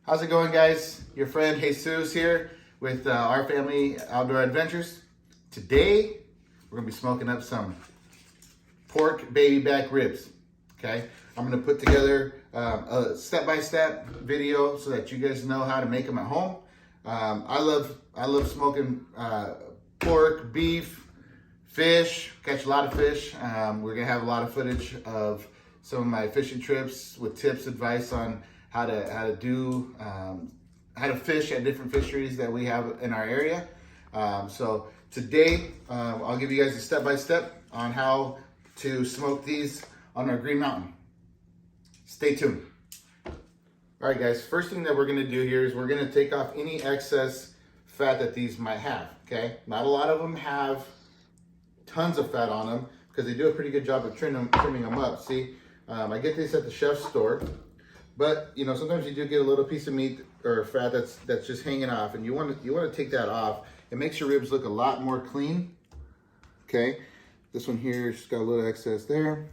How's it going, guys? Your friend Jesus here with Our Family Outdoor Adventures. Today, we're gonna be smoking up some pork baby back ribs, okay? I'm gonna put together a step-by-step video so that you guys know how to make them at home. I love smoking pork, beef, fish, catch a lot of fish. We're gonna have a lot of footage of some of my fishing trips with tips, advice on how to fish at different fisheries that we have in our area. So today, I'll give you guys a step-by-step on how to smoke these on our Green Mountain. Stay tuned. All right, guys, first thing that we're gonna do here is we're gonna take off any excess fat that these might have, okay? Not a lot of them have tons of fat on them because they do a pretty good job of trimming them up. See, I get these at the chef's store, but you know, sometimes you do get a little piece of meat or fat that's just hanging off, and you want to take that off. It makes your ribs look a lot more clean. Okay, this one here just got a little excess there.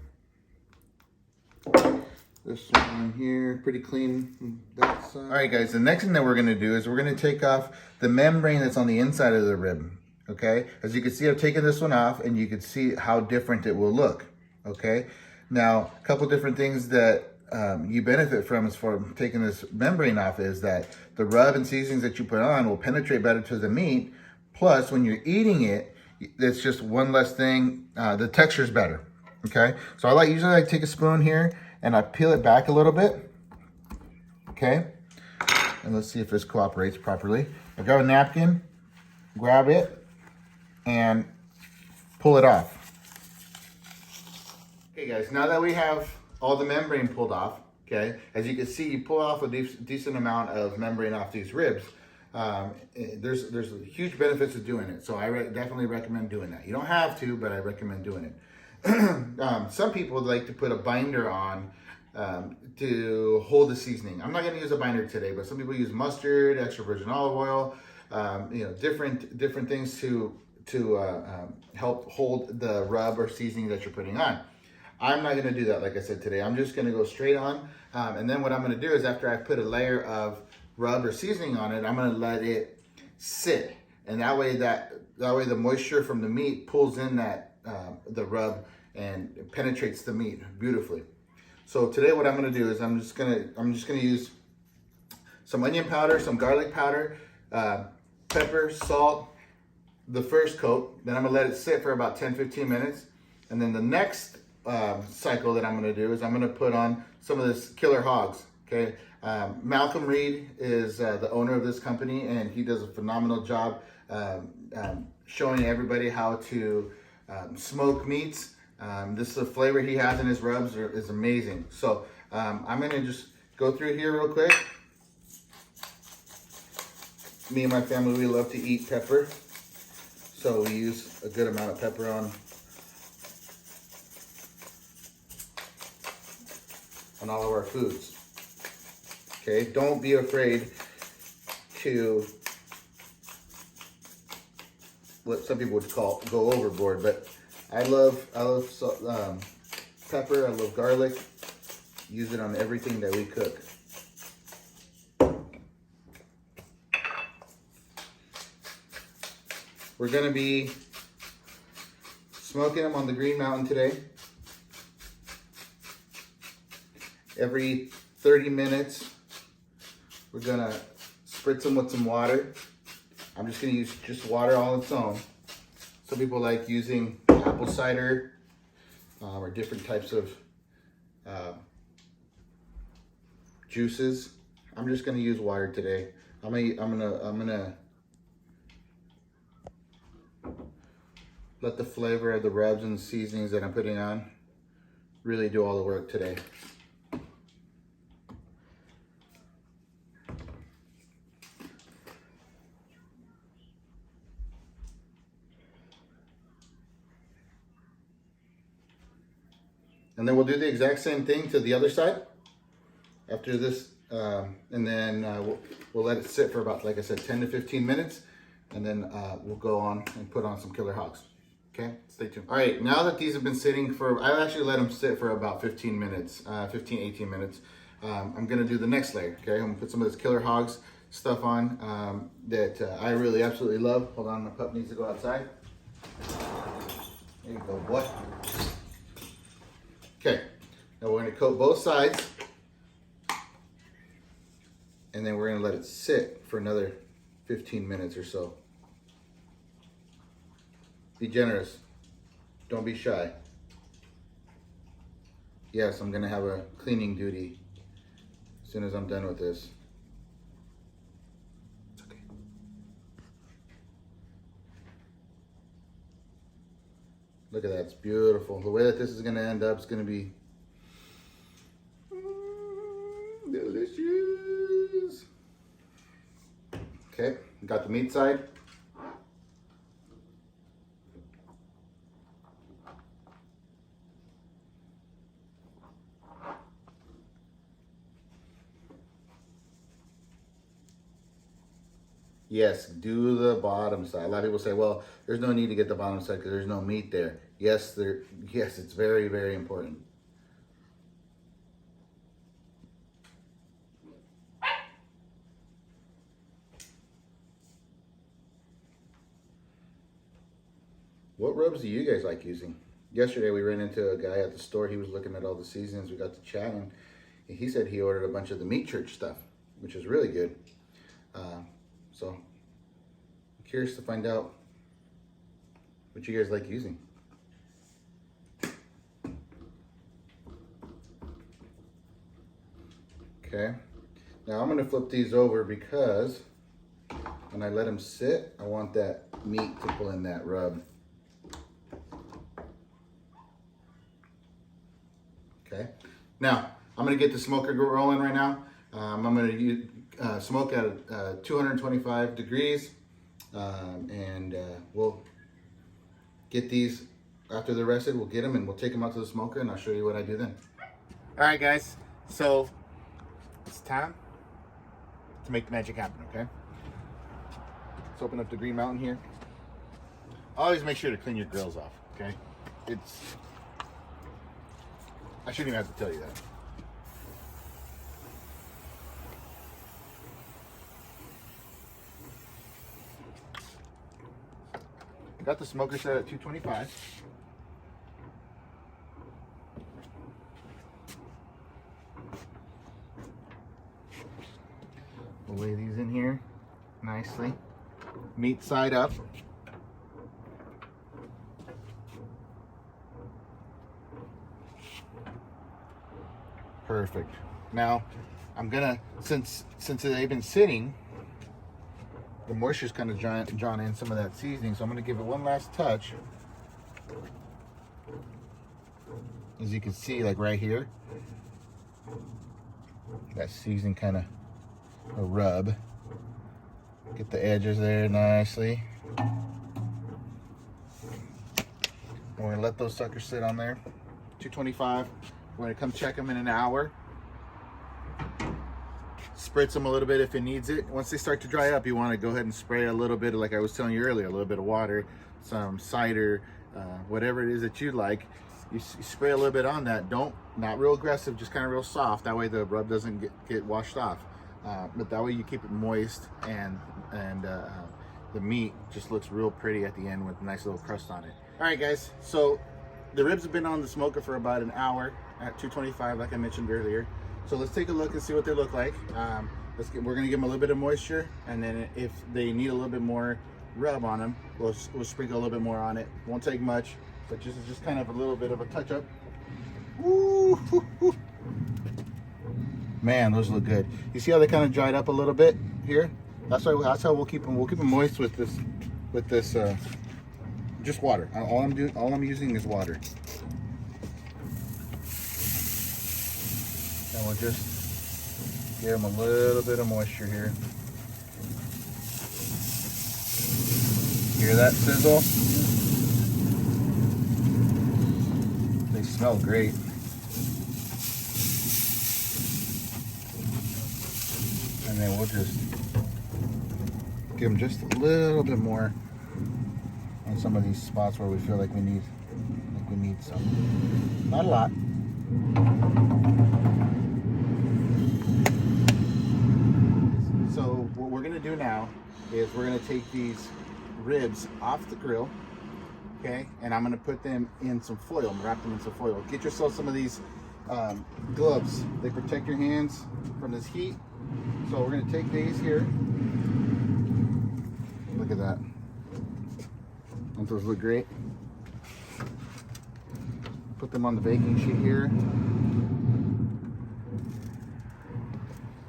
This one here, pretty clean on that side. All right, guys, the next thing that we're gonna do is we're gonna take off the membrane that's on the inside of the rib. Okay, as you can see, I've taken this one off, and you can see how different it will look. Okay, now a couple different things that you benefit from as far as taking this membrane off is that the rub and seasonings that you put on will penetrate better to the meat. Plus, when you're eating it, it's just one less thing. The texture is better. Okay, so usually I take a spoon here and I peel it back a little bit. Okay, and let's see if this cooperates properly. I grab a napkin, grab it, and pull it off. Okay, guys, now that we have all the membrane pulled off, okay, as you can see, you pull off a decent amount of membrane off these ribs. There's huge benefits of doing it, so I definitely recommend doing that. You don't have to, but I recommend doing it. Some people like to put a binder on to hold the seasoning. I'm not going to use a binder today, but some people use mustard, extra virgin olive oil, you know, different things to help hold the rub or seasoning that you're putting on. I'm not gonna do that, like I said today. I'm just gonna go straight on. And then what I'm gonna do is after I put a layer of rub or seasoning on it, I'm gonna let it sit. And that way the moisture from the meat pulls in the rub and penetrates the meat beautifully. So today what I'm gonna do is I'm just gonna use some onion powder, some garlic powder, pepper, salt, the first coat. Then I'm gonna let it sit for about 10-15 minutes. And then the next cycle that I'm gonna do is I'm gonna put on some of this killer hogs, okay? Malcolm Reed is the owner of this company, and he does a phenomenal job showing everybody how to smoke meats. This is the flavor he has in his rubs is amazing. So I'm gonna just go through here real quick. Me and my family, we love to eat pepper, so we use a good amount of pepper on all of our foods. Okay, don't be afraid to what some people would call go overboard, but I love pepper. I love garlic. Use it on everything that we cook. We're gonna be smoking them on the Green Mountain today. Every 30 minutes, we're gonna spritz them with some water. I'm just gonna use just water all its own. Some people like using apple cider or different types of juices. I'm just gonna use water today. I'm gonna let the flavor of the rubs and the seasonings that I'm putting on really do all the work today. And then we'll do the exact same thing to the other side after this, and then we'll let it sit for about, like I said, 10 to 15 minutes, and then we'll go on and put on some killer hogs. Okay, stay tuned. All right, now that these have been sitting for, I actually let them sit for about 15 minutes, 15, 18 minutes. I'm gonna do the next layer, okay? I'm gonna put some of this Killer Hogs stuff on that I really absolutely love. Hold on, my pup needs to go outside. There you go, boy. Okay, now we're gonna coat both sides, and then we're gonna let it sit for another 15 minutes or so. Be generous, don't be shy. Yes, I'm gonna have a cleaning duty as soon as I'm done with this. It's okay. Look at that, it's beautiful. The way that this is gonna end up is gonna be delicious. Okay, got the meat side. Yes, do the bottom side. A lot of people say, well, there's no need to get the bottom side because there's no meat there. Yes, yes, it's very, very important. What rubs do you guys like using? Yesterday we ran into a guy at the store. He was looking at all the seasonings. We got to chatting. He said he ordered a bunch of the Meat Church stuff, which is really good. So I'm curious to find out what you guys like using. Okay, now I'm gonna flip these over because when I let them sit, I want that meat to pull in that rub. Okay, now I'm gonna get the smoker rolling right now. I'm gonna use, smoke at 225 degrees, and we'll get these after they're rested. We'll get them and we'll take them out to the smoker, and I'll show you what I do then. All right, guys. So it's time to make the magic happen. Okay. Let's open up the Green Mountain here. Always make sure to clean your grills off. Okay. I shouldn't even have to tell you that. Got the smoker set at 225. We'll lay these in here nicely. Meat side up. Perfect. Now, I'm gonna, since they've been sitting, the moisture's kind of drawn in some of that seasoning, so I'm gonna give it one last touch. As you can see, like right here, that seasoning kind of a rub. Get the edges there nicely. We're gonna let those suckers sit on there. 225. We're gonna come check them in an hour. Spritz them a little bit if it needs it. Once they start to dry up, you want to go ahead and spray a little bit, like I was telling you earlier, a little bit of water, some cider, whatever it is that you like. You spray a little bit on that. Not real aggressive, just kind of real soft. That way the rub doesn't get washed off. But that way you keep it moist, and the meat just looks real pretty at the end with a nice little crust on it. All right, guys. So the ribs have been on the smoker for about an hour at 225, like I mentioned earlier. So let's take a look and see what they look like. We're gonna give them a little bit of moisture, and then if they need a little bit more rub on them, we'll sprinkle a little bit more on it. Won't take much, but just kind of a little bit of a touch up. Woo, hoo, hoo. Man, those look good. You see how they kind of dried up a little bit here? That's how we'll keep them. We'll keep them moist with this just water. All I'm using is water. And we'll just give them a little bit of moisture here. Hear that sizzle? They smell great. And then we'll just give them just a little bit more on some of these spots where we feel like we need some. Not a lot. what we're gonna do now is we're gonna take these ribs off the grill, okay? And I'm gonna put them in some foil, wrap them in some foil. Get yourself some of these gloves. They protect your hands from this heat. So we're gonna take these here. Look at that. Don't those look great? Put them on the baking sheet here.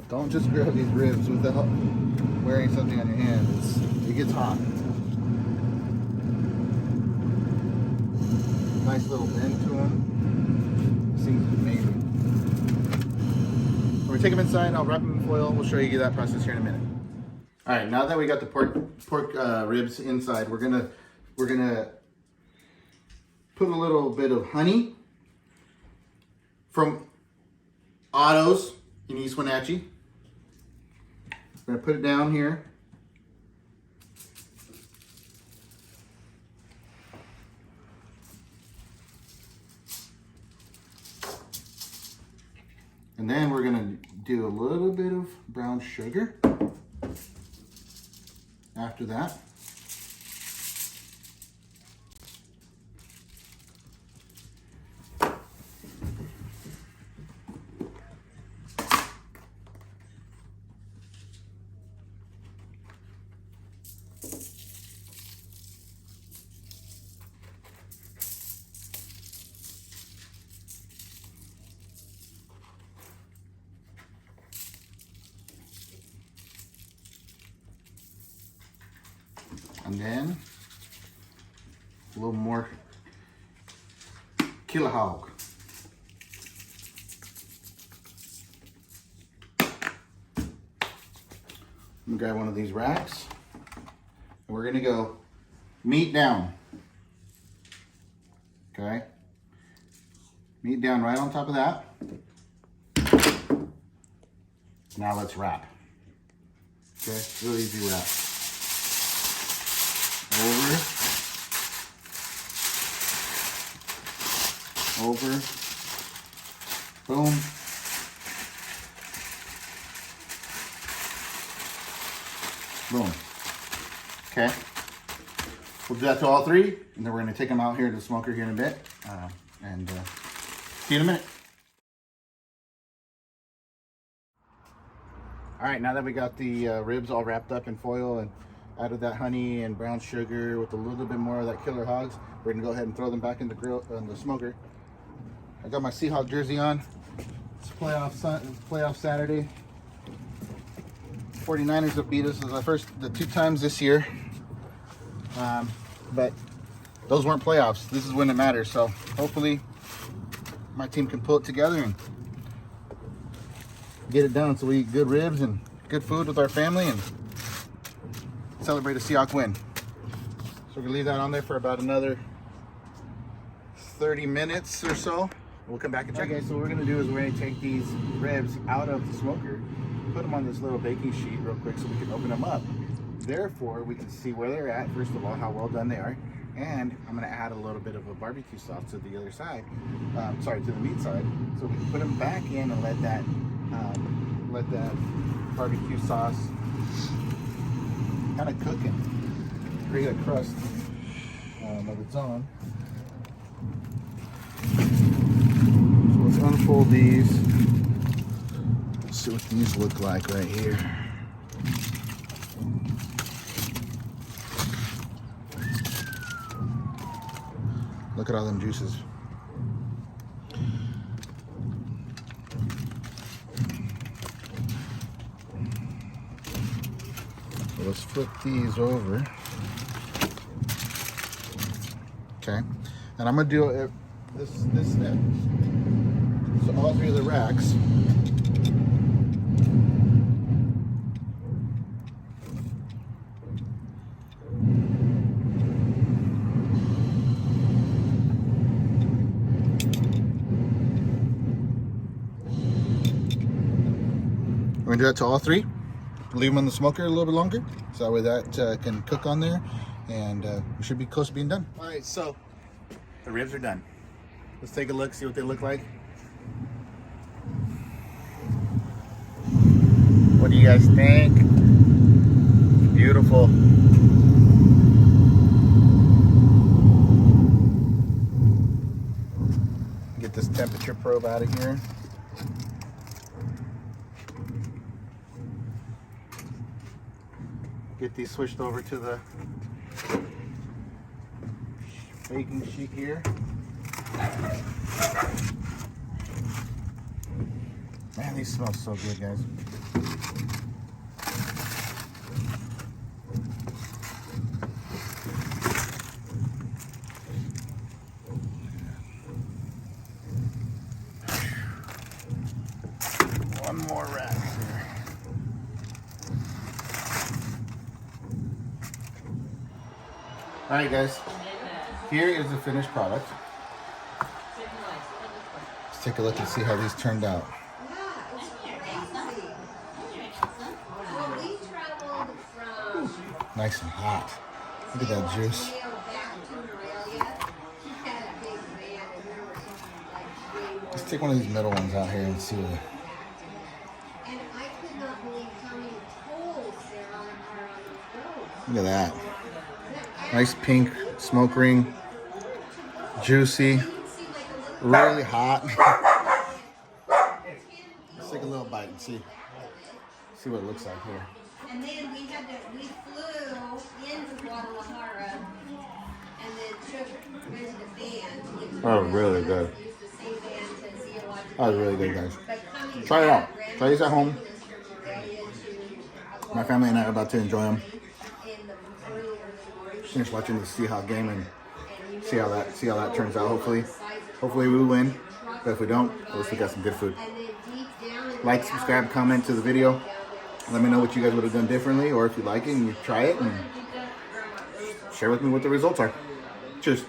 Don't just grab these ribs without wearing something on your hands. It gets hot. Nice little bend to them. Seems amazing. When we take them inside, I'll wrap them in foil. We'll show you that process here in a minute. All right, now that we got the pork ribs inside, we're gonna put a little bit of honey from Otto's in East Wenatchee. We're gonna put it down here. And then we're gonna do a little bit of brown sugar after that. And then a little more killer hog. I'm gonna grab one of these racks and we're gonna go meat down. Okay? Meat down right on top of that. Now let's wrap. Okay, real easy wrap. Over, boom, boom. Okay, we'll do that to all three, and then we're gonna take them out here to the smoker here in a bit, and see you in a minute. All right, now that we got the ribs all wrapped up in foil and added that honey and brown sugar with a little bit more of that killer hogs, we're gonna go ahead and throw them back in the grill, in the smoker. I got my Seahawk jersey on. It's playoff Saturday. 49ers have beat us the two times this year, but those weren't playoffs. This is when it matters. So hopefully my team can pull it together and get it done, so we eat good ribs and good food with our family and celebrate a Seahawk win. So we're gonna leave that on there for about another 30 minutes or so. We'll come back and check. Okay, so what we're gonna do is we're gonna take these ribs out of the smoker, put them on this little baking sheet real quick so we can open them up. Therefore, we can see where they're at, first of all, how well done they are. And I'm gonna add a little bit of a barbecue sauce to the other side, to the meat side. So we can put them back in and let that barbecue sauce kind of cook and create a crust of its own. So let's unfold these. Let's see what these look like right here. Look at all them juices. So let's flip these over. Okay, and I'm gonna do this step. So all three of the racks. We're gonna do that to all three. Leave them in the smoker a little bit longer, so that way that can cook on there, and we should be close to being done. All right, so the ribs are done. Let's take a look, see what they look like. What do you guys think? Beautiful. Get this temperature probe out of here. Get these switched over to the baking sheet here. Man, these smell so good, guys. One more rack here. All right, guys. Here is the finished product. Let's take a look and see how these turned out. Nice and hot. Look at that juice. Let's take one of these middle ones out here and see what. Look at that. Nice pink smoke ring. Juicy. Really hot. Let's take a little bite and see what it looks like here. And then we flew into Guadalajara and then rented a van. Oh, really good. That was really good, guys. Try it out. Try these at home. My family and I are about to enjoy them. Finish watching the Seahawks game and see how that turns out. Hopefully we win. But if we don't, at least we got some good food. Like, subscribe, comment to the video. Let me know what you guys would have done differently, or if you like it and you try it, and share with me what the results are. Cheers.